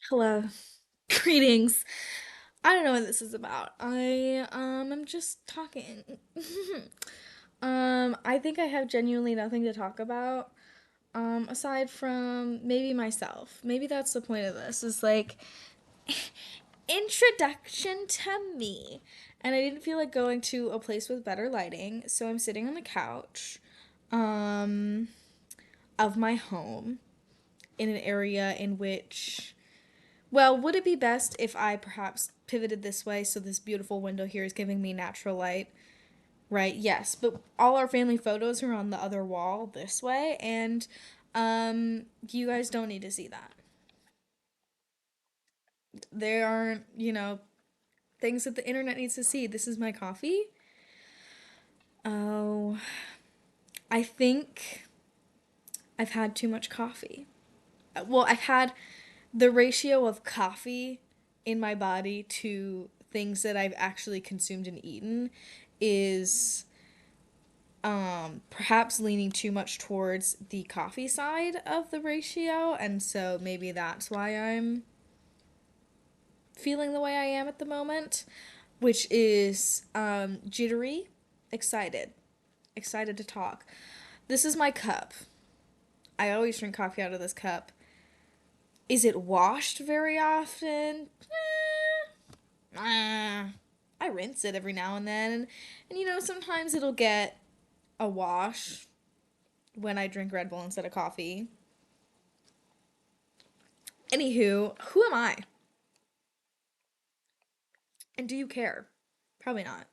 Hello. Greetings. I don't know what this is about. I'm just talking. I think I have genuinely nothing to talk about. Aside from maybe myself. Maybe that's the point of this. Is like introduction to me. And I didn't feel like going to a place with better lighting, so I'm sitting on the couch um of my home in an area in which, well, would it be best if I perhaps pivoted this way so this beautiful window here is giving me natural light? Right, yes, but all our family photos are on the other wall this way, and you guys don't need to see that. There aren't, things that the internet needs to see. This is my coffee. Oh, I think I've had too much coffee. Well, I've had the ratio of coffee in my body to things that I've actually consumed and eaten is perhaps leaning too much towards the coffee side of the ratio, and so maybe that's why I'm feeling the way I am at the moment, which is jittery, excited, excited to talk. This is my cup. I always drink coffee out of this cup. Is it washed very often? I rinse it every now and then, and sometimes it'll get a wash when I drink Red Bull instead of coffee. Anywho, who am I? And do you care? Probably not.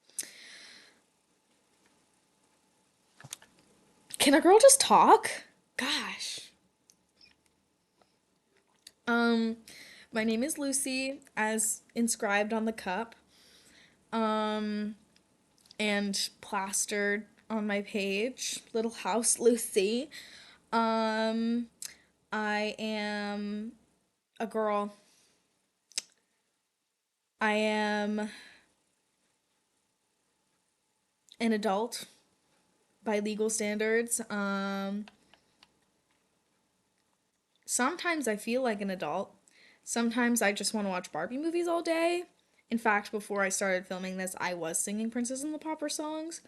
Can a girl just talk? Gosh. Um, my name is Lucy, as inscribed on the cup, um, and plastered on my page. Little House Lucy. Um, I am a girl. I am an adult by legal standards. Sometimes I feel like an adult. Sometimes I just want to watch Barbie movies all day. In fact, before I started filming this, I was singing Princess and the Pauper songs.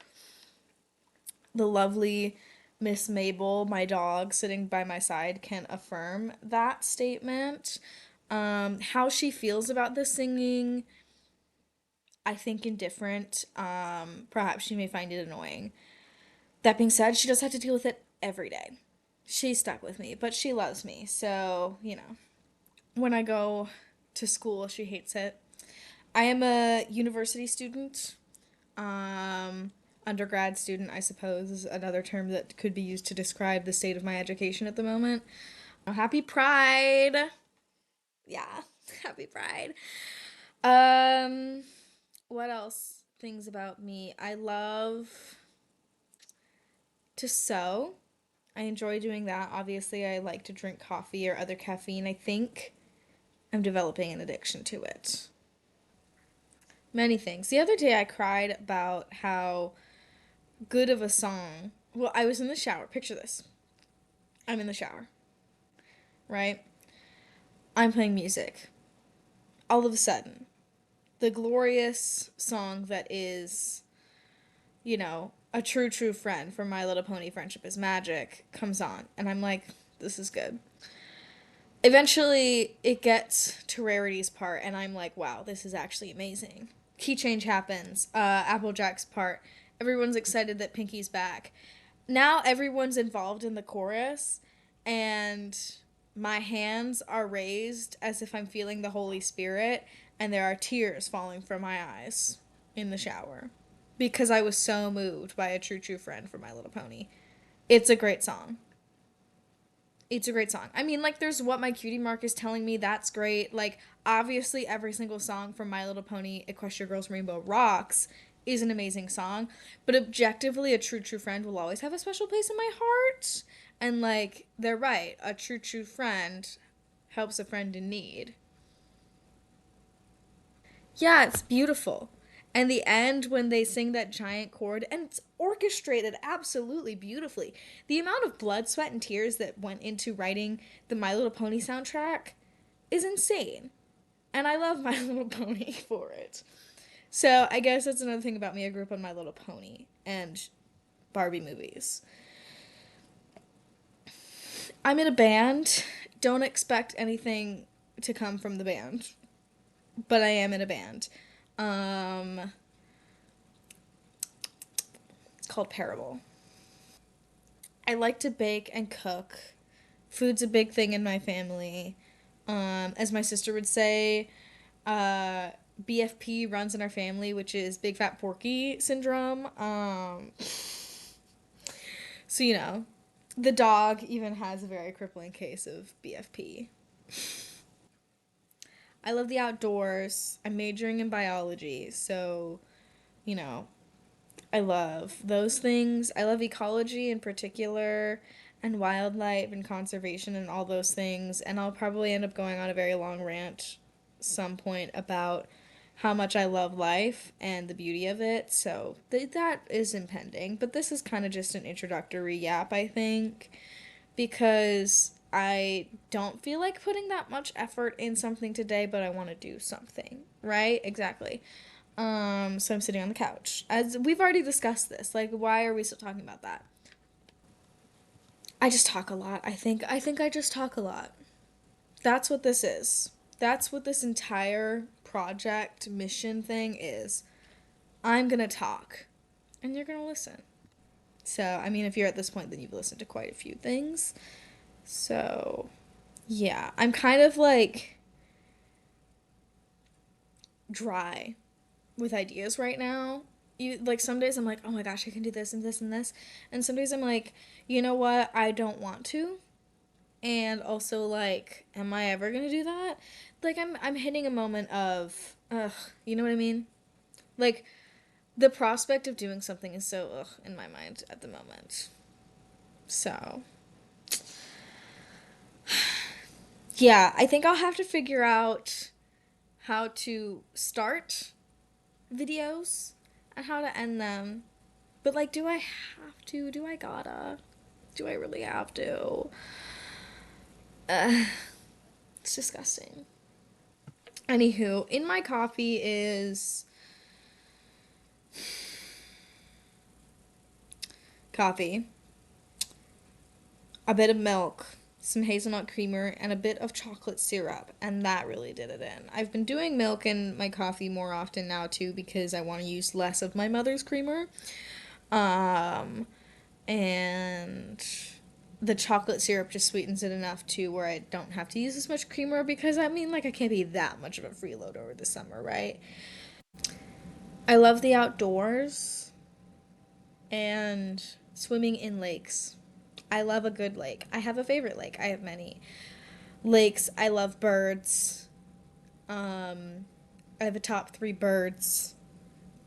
The lovely Miss Mabel, my dog, sitting by my side, can affirm that statement. How she feels about the singing, I think indifferent. Perhaps she may find it annoying. That being said, she does have to deal with it every day. She's stuck with me, but she loves me, so, when I go to school, she hates it. I am a university student. Um, Undergrad student, I suppose, is another term that could be used to describe the state of my education at the moment. Happy Pride! Yeah, happy Pride. Um, what else? Things about me. I love to sew. I enjoy doing that. Obviously, I like to drink coffee or other caffeine. I think I'm developing an addiction to it. Many things. The other day I cried about how good of a song. Well, I was in the shower. Picture this. I'm in the shower, right? I'm playing music. All of a sudden, the glorious song that is, a true, true friend from My Little Pony Friendship is Magic comes on. And I'm like, this is good. Eventually, it gets to Rarity's part, and I'm like, wow, this is actually amazing. Key change happens. Applejack's part. Everyone's excited that Pinky's back. Now everyone's involved in the chorus, and my hands are raised as if I'm feeling the Holy Spirit, and there are tears falling from my eyes in the shower because I was so moved by a true, true friend from My Little Pony. It's a great song. It's a great song. I mean, like, there's What My Cutie Mark is telling me. That's great. Like, obviously, every single song from My Little Pony Equestria Girls Rainbow Rocks is an amazing song. But objectively, a true, true friend will always have a special place in my heart. And, like, they're right. A true, true friend helps a friend in need. Yeah, it's beautiful. And the end when they sing that giant chord, and it's orchestrated absolutely beautifully. The amount of blood, sweat, and tears that went into writing the My Little Pony soundtrack is insane. And I love My Little Pony for it. So I guess that's another thing about me. I grew up on My Little Pony and Barbie movies. I'm in a band. Don't expect anything to come from the band, but I am in a band. Um, it's called Parable. I like to bake and cook. Food's a big thing in my family. As my sister would say, uh, BFP runs in our family, which is Big Fat Porky syndrome. So, the dog even has a very crippling case of BFP. I love the outdoors. I'm majoring in biology, so, you know, I love those things. I love ecology in particular, and wildlife and conservation and all those things. And I'll probably end up going on a very long rant some point about how much I love life and the beauty of it. So that is impending. But this is kind of just an introductory yap, I think, because I don't feel like putting that much effort in something today, but I want to do something, right? Exactly. So I'm sitting on the couch. As we've already discussed this, like, why are we still talking about that? I just talk a lot. I think I just talk a lot. That's what this is. That's what this entire project mission thing is. I'm gonna talk, and you're gonna listen. So, I mean, if you're at this point, then you've listened to quite a few things. So, yeah, I'm kind of like dry with ideas right now. Like some days I'm like, oh my gosh, I can do this and this and this, and some days I'm like, you know what, I don't want to, and also like, am I ever gonna do that? Like I'm hitting a moment of, ugh, you know what I mean? Like the prospect of doing something is so ugh in my mind at the moment. So yeah, I think I'll have to figure out how to start videos and how to end them. But like, do I have to? Do I gotta? Do I really have to? Uh, it's disgusting. Anywho, in my coffee is coffee, a bit of milk, some hazelnut creamer, and a bit of chocolate syrup, and that really did it in. I've been doing milk in my coffee more often now too because I want to use less of my mother's creamer. Um, and the chocolate syrup just sweetens it enough to where I don't have to use as much creamer because I mean, like, I can't be that much of a freeload over the summer, right? I love the outdoors and swimming in lakes. I love a good lake. I have a favorite lake. I have many lakes. I love birds. Um, I have a top three birds: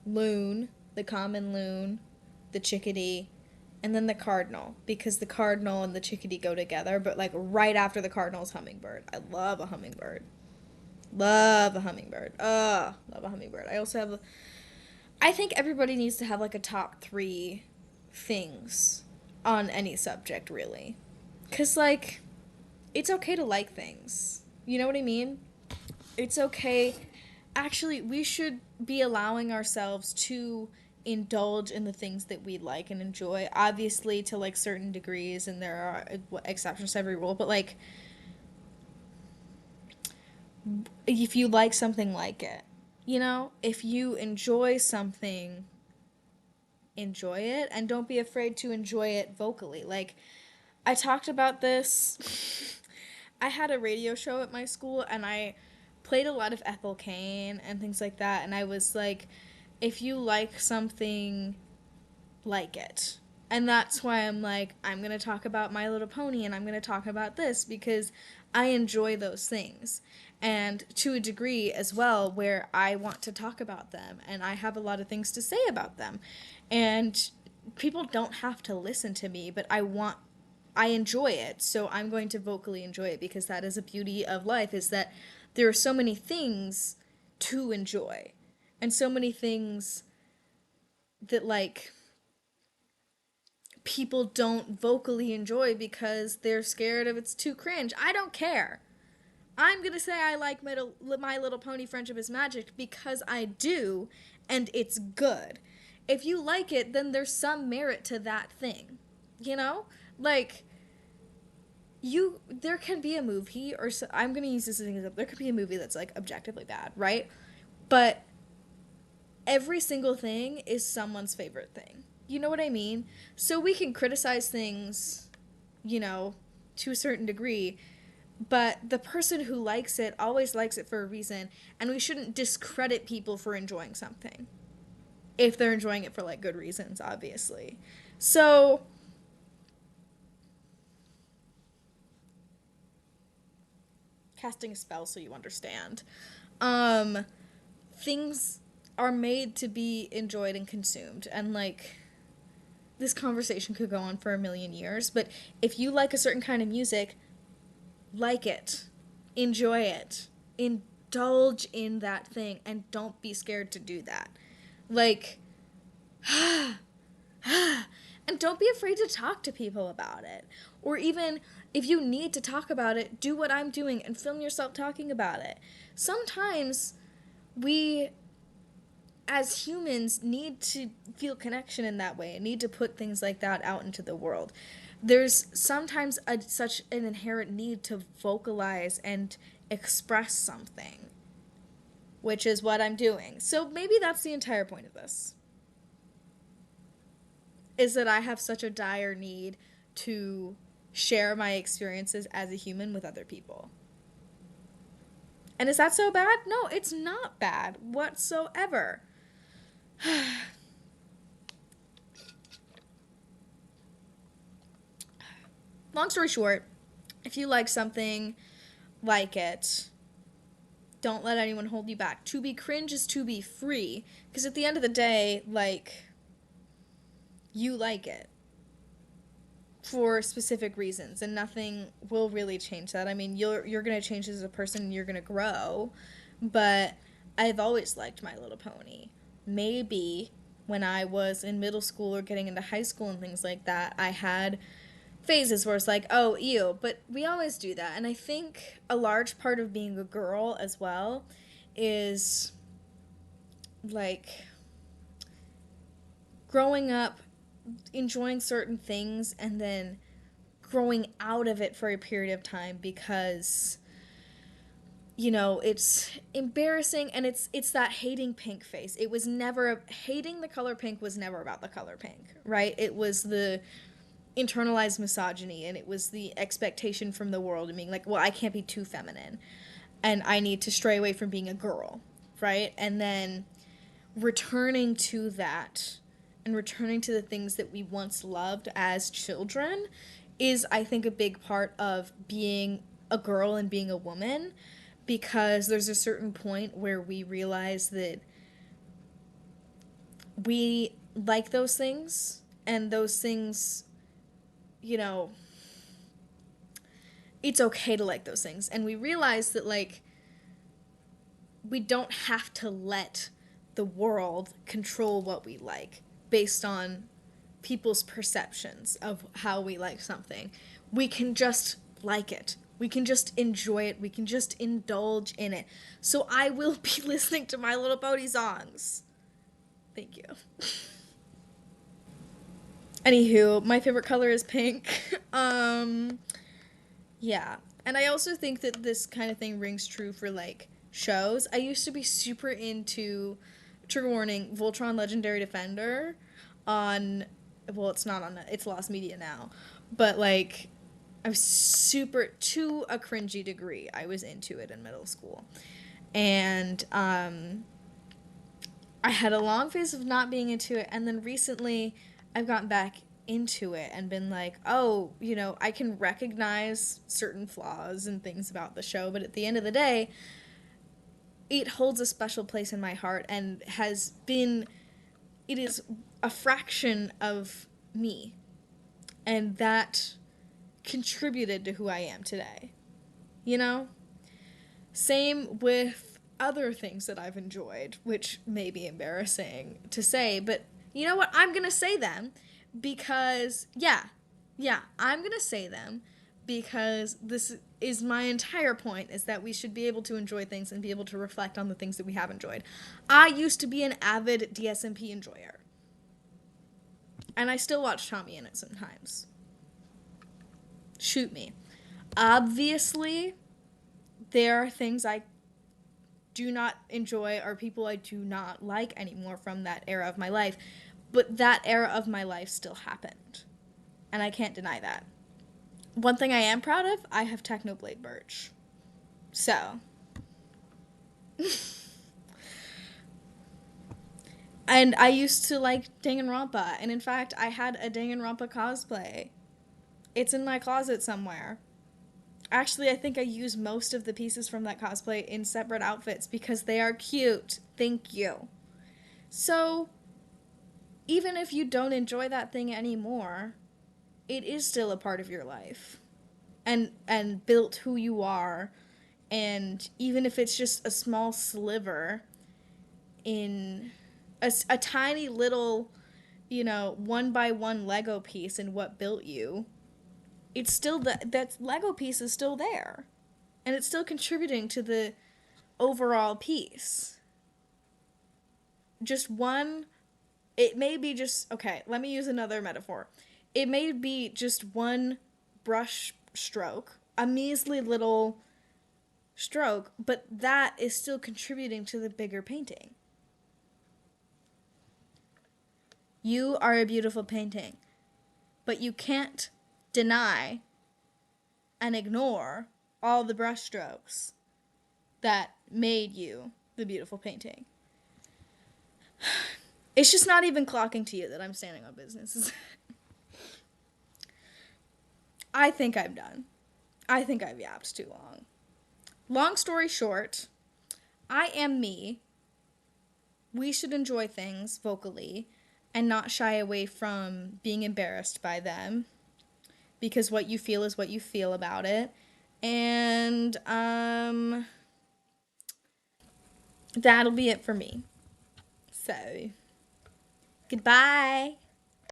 loon, the common loon, the chickadee, and then the cardinal, because the cardinal and the chickadee go together, but like right after the cardinal's hummingbird. I love a hummingbird. Love a hummingbird. Love a hummingbird. I also have I think everybody needs to have like a top 3 things on any subject really. Cuz like it's okay to like things. You know what I mean? It's okay. Actually, we should be allowing ourselves to indulge in the things that we like and enjoy, obviously to like certain degrees, and there are exceptions to every rule, but like if you like something, like it, if you enjoy something, enjoy it, and don't be afraid to enjoy it vocally. Like I talked about this. I had a radio show at my school and I played a lot of Ethel Cain and things like that, and I was like, if you like something, like it. And that's why I'm like, I'm going to talk about My Little Pony and I'm going to talk about this because I enjoy those things. And to a degree as well, where I want to talk about them and I have a lot of things to say about them. And people don't have to listen to me, but I enjoy it. So I'm going to vocally enjoy it because that is a beauty of life, is that there are so many things to enjoy and so many things that like people don't vocally enjoy because they're scared of it's too cringe. I don't care. I'm gonna say I like My Little Pony Friendship is Magic because I do, and it's good. If you like it, then there's some merit to that thing. You know? Like, there can be a movie, or so, I'm gonna use this as an example. There could be a movie that's like objectively bad, right? But every single thing is someone's favorite thing. You know what I mean? So we can criticize things, you know, to a certain degree, but the person who likes it always likes it for a reason, and we shouldn't discredit people for enjoying something if they're enjoying it for like good reasons, obviously. So casting a spell so you understand. Um things are made to be enjoyed and consumed, and like this conversation could go on for a million years, but if you like a certain kind of music, like it, enjoy it, indulge in that thing, and don't be scared to do that. Like, and don't be afraid to talk to people about it. Or even if you need to talk about it, do what I'm doing and film yourself talking about it. Sometimes we, as humans, need to feel connection in that way and need to put things like that out into the world. There's sometimes such an inherent need to vocalize and express something, which is what I'm doing. So maybe that's the entire point of this, is that I have such a dire need to share my experiences as a human with other people. And is that so bad? No, it's not bad whatsoever. Long story short, if you like something, like it. Don't let anyone hold you back. To be cringe is to be free. Because at the end of the day, like, you like it for specific reasons, and nothing will really change that. I mean, you're gonna change as a person, and you're gonna grow, but I've always liked My Little Pony. Maybe when I was in middle school or getting into high school and things like that, I had phases where it's like, oh, ew, but we always do that. And I think a large part of being a girl as well is like growing up enjoying certain things and then growing out of it for a period of time because it's embarrassing, and it's that hating pink face. It was never hating the color pink was never about the color pink, right? It was the internalized misogyny, and it was the expectation from the world and being like, well, I can't be too feminine and I need to stray away from being a girl, right? And then returning to that and returning to the things that we once loved as children is, I think, a big part of being a girl and being a woman, because there's a certain point where we realize that we like those things, and those things, it's okay to like those things. And we realize that, like, we don't have to let the world control what we like based on people's perceptions of how we like something. We can just like it. We can just enjoy it. We can just indulge in it. So I will be listening to My Little Pony songs. Thank you. Anywho, my favorite color is pink. Yeah. And I also think that this kind of thing rings true for, like, shows. I used to be super into, trigger warning, Voltron Legendary Defender on, well, it's not on, it's Lost Media now. But, like, I was super, to a cringy degree, I was into it in middle school. And, I had a long phase of not being into it, and then recently I've gotten back into it and been like, oh, I can recognize certain flaws and things about the show, but at the end of the day, it holds a special place in my heart and it is a fraction of me, and that contributed to who I am today. Same with other things that I've enjoyed, which may be embarrassing to say, but you know what? I'm going to say them because, I'm going to say them because is my entire point, is that we should be able to enjoy things and be able to reflect on the things that we have enjoyed. I used to be an avid DSMP enjoyer, and I still watch Tommy in it sometimes. Shoot me. Obviously, there are things I do not enjoy or people I do not like anymore from that era of my life, but that era of my life still happened, and I can't deny that. One thing I am proud of, I have Technoblade merch. So. And I used to like Danganronpa, and in fact, I had a Danganronpa cosplay. It's in my closet somewhere. Actually, I think I use most of the pieces from that cosplay in separate outfits because they are cute. Thank you. So, even if you don't enjoy that thing anymore, it is still a part of your life. And built who you are, and even if it's just a small sliver in a tiny little, one by one Lego piece in what built you, it's still that Lego piece is still there, and it's still contributing to the overall piece. Just one, it may be just, okay, let me use another metaphor. It may be just one brush stroke, a measly little stroke, but that is still contributing to the bigger painting. You are a beautiful painting, but you can't deny and ignore all the brushstrokes that made you the beautiful painting. It's just not even clocking to you that I'm standing on business. I think I'm done. I think I've yapped too long. Long story short, I am me. We should enjoy things vocally and not shy away from being embarrassed by them, because what you feel is what you feel about it. And that'll be it for me. So, goodbye.